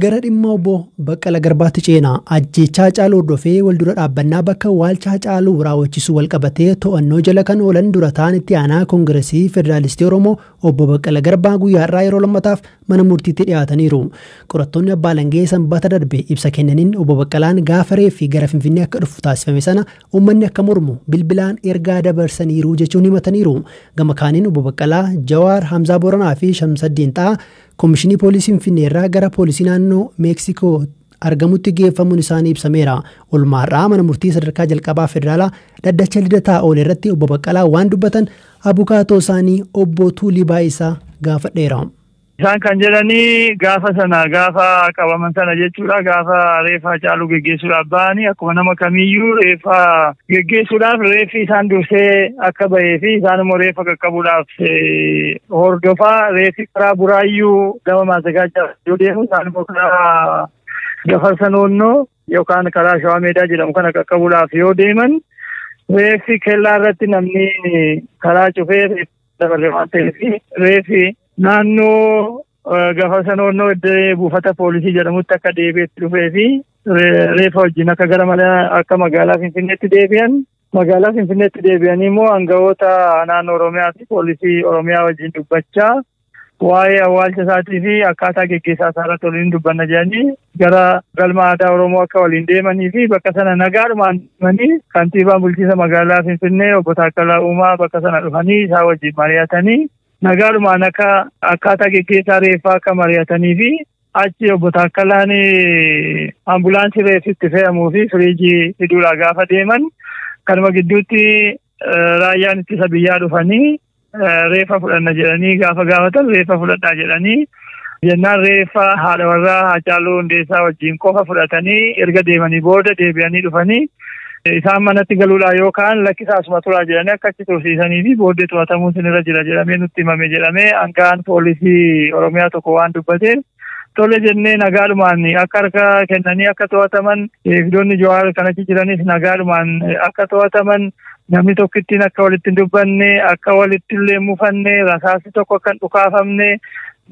Gara dhimma obbo Baqqala Garbaatti ceenaa ajjechaa Haacaaluu hordofee waldura dhaabbannaa bakka awwaalcha Haacaaluu raawwachiisuu walqabatee to'annoo jala kan oolan dura ta'an itti aanaa Koongireesii Federaalistii Oromoo obbo Baqqala Garbaa guyyaa irraa yeroo lammataaf mana murtiitti dhiyaataniiru. Qorattoonni abbaa alangaa sanbata darbe ibsa kennaniin obbo Baqqalaan gaafa reeffi gara Finfinnee akka dhufu taasifame sana uummanni akka mormu bilbilaan ergaa dabarsaniiru jechuun himataniiru. Gama kaaniin obbo Baqqalaa Jawaar Hamzaa Booranaa fi Shamsaddiin Xaa Komishinii Poolisii Finfinnee irraa gara Poolisii naannoo Meeksikoo argamutti geeffamuun isaanii ibsameera. Olmaarraa mana murtii sadarkaa jalqabaa federaalaa dhaddacha lidataa oole irratti obbo Baqqalaa waan dubbatan abukaatoo isaanii obbo Tuulii Baayisaa gaafadheera. Isaan kan jedhanii gaafa qabaman sana jechuudha gaafa reeffa Haacaaluu geggeessuudhaaf ba'anii akkuma nama kamiyyuu reeffa geggeessuudhaaf reeffi isaan dursee akka bahee fi isaan immoo reeffa qaqqabuudhaaf hordofaa reeffi karaa Buraayyuu gama Maazagaajaa yoo deemu isaan immoo karaa Gafarsa Noonnoo yookaan karaa Shawaa Meedaa jedhamu kana qaqqabuudhaaf yoo deeman reeffi kellaa irratti namni karaa cufee dabarre waan ta'eef reeffi naannoo Gafarsa Noonnoo iddoo buufata poolisii jedhamutti akka deebi'etti dhufee fi reeffa wajjin akka gara akka magaalaa Finfinneetti deebi'an. Magaalaa Finfinneetti deebi'anii immoo aangawoota naannoo Oromiyaa fi poolisii Oromiyaa wajjin dubbachaa waa'ee awwaalcha isaatii fi akkaataa geggeessaa isaa irratti waliin dubbanna jedhanii gara galma aadaa Oromoo akka waliin deemanii fi bakka sana nagaadhumaan deemanii kantiibaan bulchiinsa magaalaa Finfinnee obbo Taakkalaa Uumaa bakka sana dhufanii isaa wajjin mari'atanii nagaadhumaan akkaataa geggeessaa reeffaa akka mari'atanii fi achi obbo Taakkalaan ambulaansii reeffitti fe'amuu fi firiijii fiduudhaa gaafa deeman kanuma gidduutti raayyaan ittisa biyyaa dhufanii reeffa fudhanna jedhanii gaafa gaafatan reeffa fudhadhaa jedhanii jennaan reeffa haadha warraa Haacaaluu Hundeessaa wajjin qofa fudhatanii erga deemanii booda deebi'anii dhufanii isaan manatti galuudhaa yookaan lakkisaasuma turaa jedhanii akkachi tursiisanii fi booddee to'atamuun sinirra jira jedhamee nutti himame jedhamee aangaan poolisii Oromiyaa tokko waan dubbateef tole jennee nagaadhumaan akka harka kennanii akka to'ataman eegdonni Jawaar kanatti jiranis nagaadhumaan akka to'ataman namni tokkittiin akka walitti hin dubbanne akka walitti illee mufanne rasaasni tokko akka hin dhukaafamne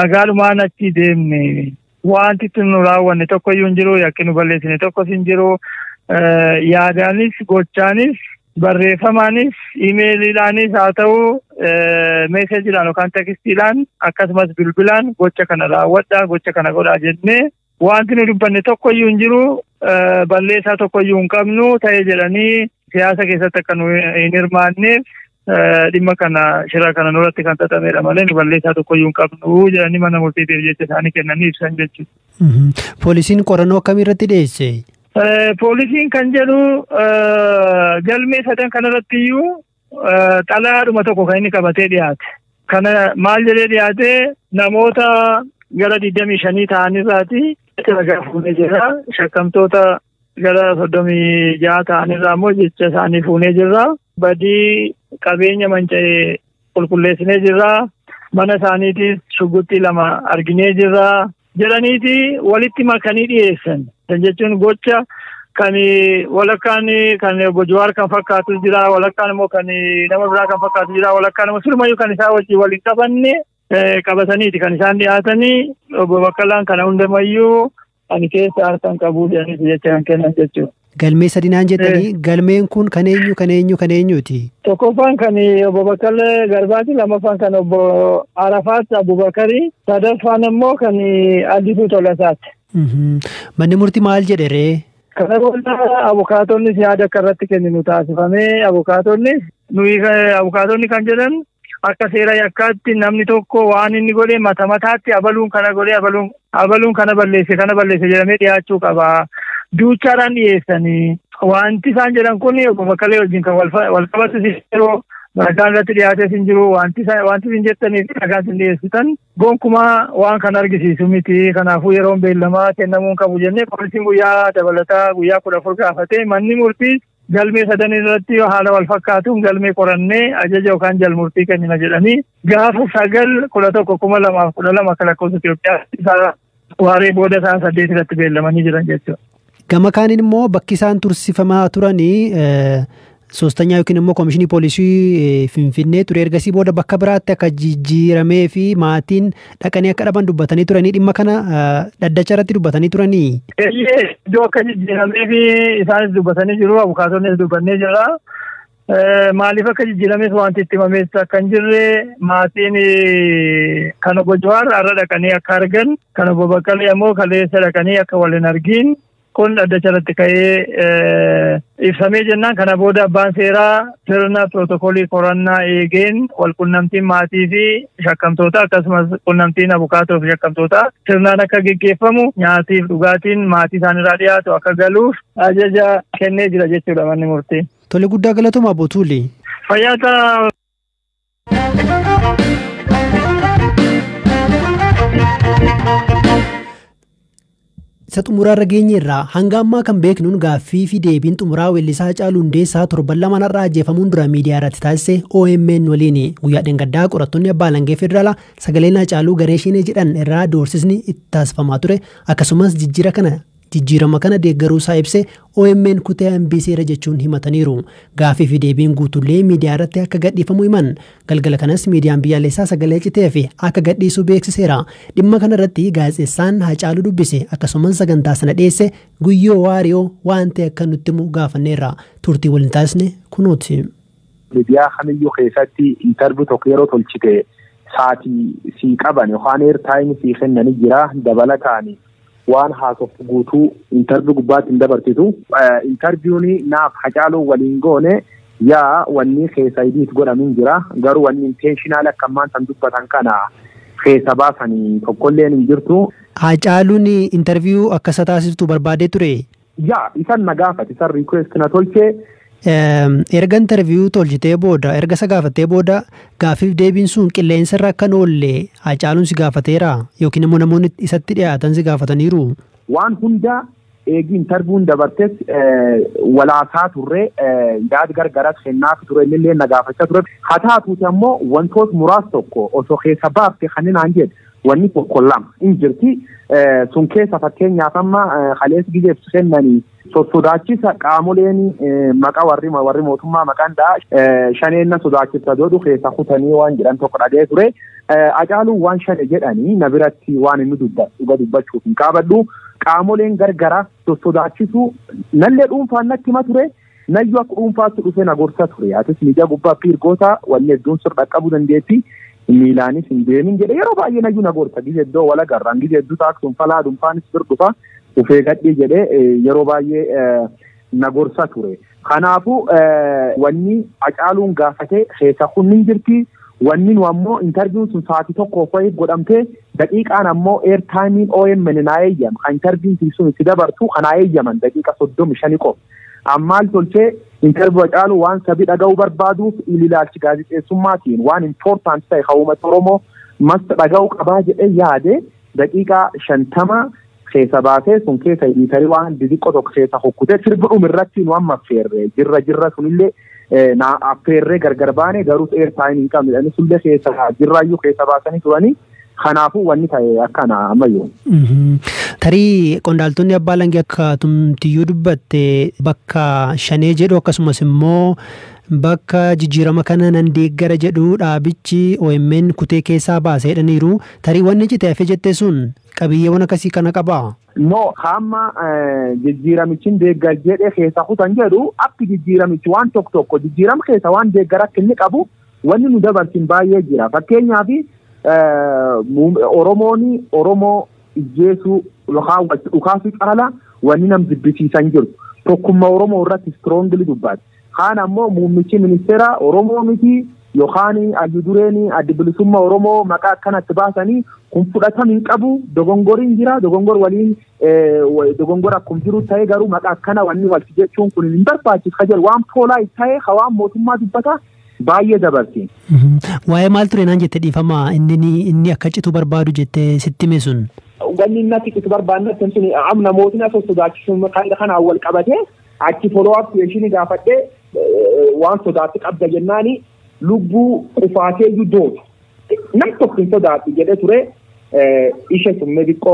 nagaadhumaan achi deemne wanti itti nu raawwanne tokkoyyuu hin jiru yakki nu balleessine tokkos hin jiru yaadaanis gochaanis barreeffamaanis imeeliidhaanis haa ta'u meeseejiidhaan yookaan tekstiidhaan akkasumas bilbilaan gocha kana raawwadhaa gocha kana godhaa jennee wanti nu dubbanne tokkoyyuu hin jiru balleessaa tokkoyyuu hin qabnu ta'ee jedhanii siyaasa keessatti akka nu hin hirmaanneef dhimma kana shira kana nurratti kan xaxameedha malee nu balleessaa tokkoyyuu hin qabnu jedhanii mana murtiitiif jecha isaanii kennanii ibsan jechuudha. Poolisiin qorannoo akkamii irratti dhiyeesse? Poolisiin kan jedhu galmee sadan kanarratti iyyuu xalayaadhuma tokko kan inni qabatee dhiyaate. Kana maal jedhee dhiyaate namoota gara 25 ta'anirraati ragaa fuunee jira. Shakkamtoota gara 36 ta'anirraa immoo jecha isaanii fuunee jirra. Badii qabeenya manca'ee qulqulleessinee jirra. Mana isaaniitiis shugguxxii 2 arginee jirra. Jedhaniiti walitti makanii dhiyeessan. Jechuun gocha kan walakkaan kan obbo Jawaar kan fakkaatu jira, walakkaan immoo kan nama biraa kan fakkaatu jira, walakkaan immoo sirumayyuu kan isaa wajjin waliin qabanne qabataniiti kan isaan dhiyaatanii obbo Baqqalaan kana hundamayyuu ani keessa harkaan qabuu jedhaniiti jecha kan kennan jechuudha. Galmee sadinaan jettanii galmeen kun kan eenyuuti? Tokkoffaan kan obbo Baqqala Garbaati, lammaffaan kan obbo Arafaat Abubakarii, sadaffaan immoo kan Addisuu Tolasaati. Manni murtii maal jedhe ree? Kana booda abukaatonni yaada akka irratti kenninu taasifamee abukaatonni kan jedhan akka seera yakkaatti namni tokko waan inni godhe mataatti abaluun kana godhe abaluun kana balleesse jedhamee dhiyaachuu qaba. Duuchaadhaan dhiyeessanii wanti isaan jedhan kun obbo Baqqalee wajjin kan wal qabatu yeroo ragaan irratti dhiyaatees hin jiru wanti isin jettaniif ragaan isin dhiyeessitan gonkumaa waan kan argisiisu miti. Kanaafuu yeroon beellamaa kennamuun qabu jennee poolisiin guyyaa dabalataa guyyaa 14 gaafatee manni murtii galmee sadan irratti haala wal fakkaatuun galmee qorannee ajaja yookaan jalmurtii kennina jedhanii gaafa 9/11/2012 akka lakkoofsa Itoophiyaa waaree booda isaa 8 irratti beellamanii jiran jechuudha. Gama kaaniin immoo bakki isaan tursiifamaa turanii Soostanya yookiin immoo Koomishinii Poolisii Finfinnee ture ergasii booda bakka biraatti akka jijjiiramee fi maatiin dhaqanii akka dhaban dubbatanii turanii dhimma kana dhaddacha irratti dubbatanii turanii. Iddoo akka jijjiiramee fi isaanis dubbatanii jiru abukaatonni dubbannee jira. Maaliif akka jijjiirames wanti itti himamees akka hin jirre maatiin kan obbo Jawaar har'a dhaqanii akka argan kan obbo Baqqalee ammoo kaleessa dhaqanii akka wal hin argin kun dhaddacha irratti ka'ee ibsamee jennaan kana booda abbaan seeraa sirna pirootokoolii qorannaa eegeen wal qunnamtiin maatii fi shakkamtoota akkasumas qunnamtiin abukaatoo fi shakkamtoota sirnaan akka geggeeffamu nyaatiif dhugaatiin maatii isaanirraa dhiyaatu akka galuuf ajaja kennee jira jechuudha manni murtii. Tole guddaa galatoomaa Botuuli. Fayyaata. Isa xumuraarra geenyeerraa hanga ammaa kan beeknuun gaaffii fi deebiin xumuraa weellisaa Haacaaluu Hundeessaa torban lamaan ajjeefamuun dura miidiyaa irratti taasise OMN waliin guyyaa dheengaddaa qorattoonni abbaa alangaa federaalaa sagaleen Haacaaluu garee shinee jedhan irraa doorsisni itti taasifamaa ture akkasumas jijjiirama kana deeggaruusaa ibsee OMN kutee MBC irra jechuun himataniiru. Gaaffii fi deebiin guutullee miidiyaa irratti akka gadhiifamu himan. Galgala kanas miidiyaan biyyaalessaa sagalee citee fi akka gadhiisu beeksiseera. Dhimma kana irratti gaazexeessaan Haacaaluu dubbise akkasumas sagantaa sana dhiyeesse Guyyoo Waariyoo waan ta'e akka nutti himu gaafanneerra. Turtii waliin taasisne kunuuti. Miidiyaa kamiyyuu keessatti intarviyuu tokko yeroo tolchite saatii sii qaban yookaan eertaayimii sii kennanii jira dabalataan waan haasof guutuu intarviyuu gubbaatti hin dabarsitu. Intarviyuun naaf Haacaaluu waliin goone yaa wanni keessa idiit godhamin jira garuu wanni intenshinaal akka ammaan san dubbatan kana keessa baasanii tokkolleen hin jirtu. Haacaaluun intarviyuu akkasa taasiftu barbaadee ture? Yaa isan na gaafate isan riikweest na tolchee. Erga intarviyuu tolchitee booda erga isa gaafattee booda gaaffiif deebiin sun qilleensa irra akka oolle Haacaaluun si gaafateera yookiin immoo namoonni isatti dhiyaatan si gaafataniiru? Waan hunda eegi intarviyuun dabartes walaasaa turre yaad gargaras kennaaf ture illee na gaafachaa ture. Haa taatuuti ammoo wantoota muraasa tokko osoo keessa baafte kanneen aan jedhe wanni tokko lama hin jirti. Sun keessa fakkeenyaaf amma halees gizeef kennanii sodaachisa qaamoleen maqaa warri mootummaa maqaan shaneenna sodaachisa jedhu keessa kutanii waan jedhan tokko dhagee ture. Haacaaluun waan shane jedhanii na biratti waan inni dhuga dubbachuuf hin qaabadhu. Qaamoleen gargara sodaachisu nallee dhuunfaan natti hima ture. Nayyuu akka dhuunfaatti dhufee na gorsa ture. Atis miidiyaa gubbaa piirgoota wanni hedduun sirra qaqqabuu dandeetti. Miilaanis hin deemin jedhe yeroo baay'ee nayyuu na gorsa. Gizee iddoo wal agarraan gizee hedduu taaksuun falaa dhuunfaanis birdufa. Ufee gadhii jedhee yeroo baay'ee na gorsa ture. Kanaafuu wanni Haacaaluun gaafatee keessa kunniin jirti. Wanni nu ammoo intarviiyuun sun sa'aatii tokkoof wayii godhamtee daqiiqaan ammoo eertaayimiin OMN naa eeyyama. Kan intarviiyuun sun itti dabartu kanaa eeyyaman daqiiqa 35 qofa. Ammaal tolchee intarviiyuu Haacaaluu waan sabii dhaga'uu barbaaduuf ilaalchi gaazexeessummaatiin waan impoortaant ta'e uummata Oromoo masta dhaga'uu qabaa jedhee yaade daqiiqaa 50 keessa baasee sun keessa dhiitarii waan xixiqqoo tokko keessa hokkutee sirbi dhumirratti nu amma affeerre jirra sunillee na affeerree gargar baane garuu eertaayimii hin qabne jedhanii sullee keessa jirraayyuu keessa baasanii turanii. Kanaafuu wanni ta'e akkana ammayyuu. Tarii qondaaltonni abbaa alangaa akka tumtiyyuu dubbatte bakka shanee jedhu akkasumas immoo bakka jijjiirama kana nan deeggara jedhu dhaabichi OMN kutee keessaa baasee jedhaniiru. Tarii wanni cite hafe jettee sun qabiyyeewwan akkasii kana qabaa? No hamma jijjiiramichi deeggar jedhee keessa kutan jedhu akki jijjiiramichi waan tokko jijjiirama keessa waan deeggar akka inni qabu wanni nu dabarsin baay'ee jira. Fakkeenyaaf Oromoo ijjeesuu yookaan dhukaasuu caalaa wanni nam jibbisiisan jiru. Tokkummaa Oromoo irratti strongly dubbate. Kaan ammoo muummichi ministeera Oromoo miti yookaan addi dureen addi bilisummaa Oromoo maqaa akkanatti baasanii kun fudhatama hin qabu dogongoriin jira dogongor waliin dogongora akkuma jiru ta'ee garuu maqaa akkana wanni walti jechuun kun hin barbaachisu kajedhu waan poolaa ta'ee hawaan mootummaa dubbata. Baay'ee dabarti. Waa'ee maal ture naan jette dhiifama inni akka citu barbaadu jette sitti hime sun? Wanni inni akka citu barbaadne sun amna mootiin asoo sodaachisuun kanaan wal qabatee achi follow-up question gaafadhee waan sodaatti qabda jennaani lubbuu qufaatee yuddootu. Nam tokko hin sodaatu jedhee ture ishe summe bikko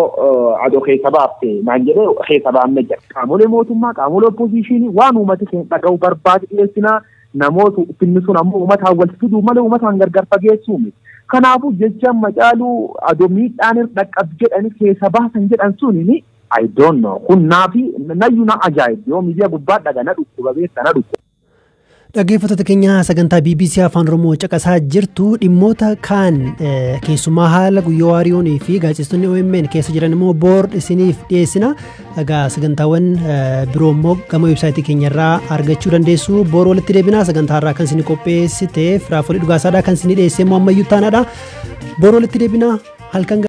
ado keessabaafte naan jedhe keessabaamne jedha. Qaamolee mootummaa qaamolee opposiishinii waan uummati keenya dhaga'u barbaade dhiyeessinaa namoota finni sun ammoo uummataan wal fiduu malee uummataan gargar fageessuu miti. Kanaafuu jecha Haacaaluu ado miidhaan dhaqqab jedhani keessa baasan jedhan suni I don't know. Kun naafi nayyuu na ajaa'ib yoo miidiyaa gubbaa dhagana dhukkuba beekta na dhukkuba. Dhaggeeffattoota keenya sagantaa BBC Afaan Oromoo caqasaa jirtu dhimmoota kaan keessumaa haala guyyaa waariyoonii fi gaazexeessonni OMN keessa jiran immoo boor isiniif dhiyeessina. Egaa sagantaawwan biroo immoo gama websaayitii keenyarraa argachuu dandeessu. Boor walitti deebinaa sagantaa irraa kan isin qopheessite Firaafoolii Dhugaasaadhaa kan isin dhiyeesse immoo ammayyuu taanaadha. Boor walitti deebinaa halkan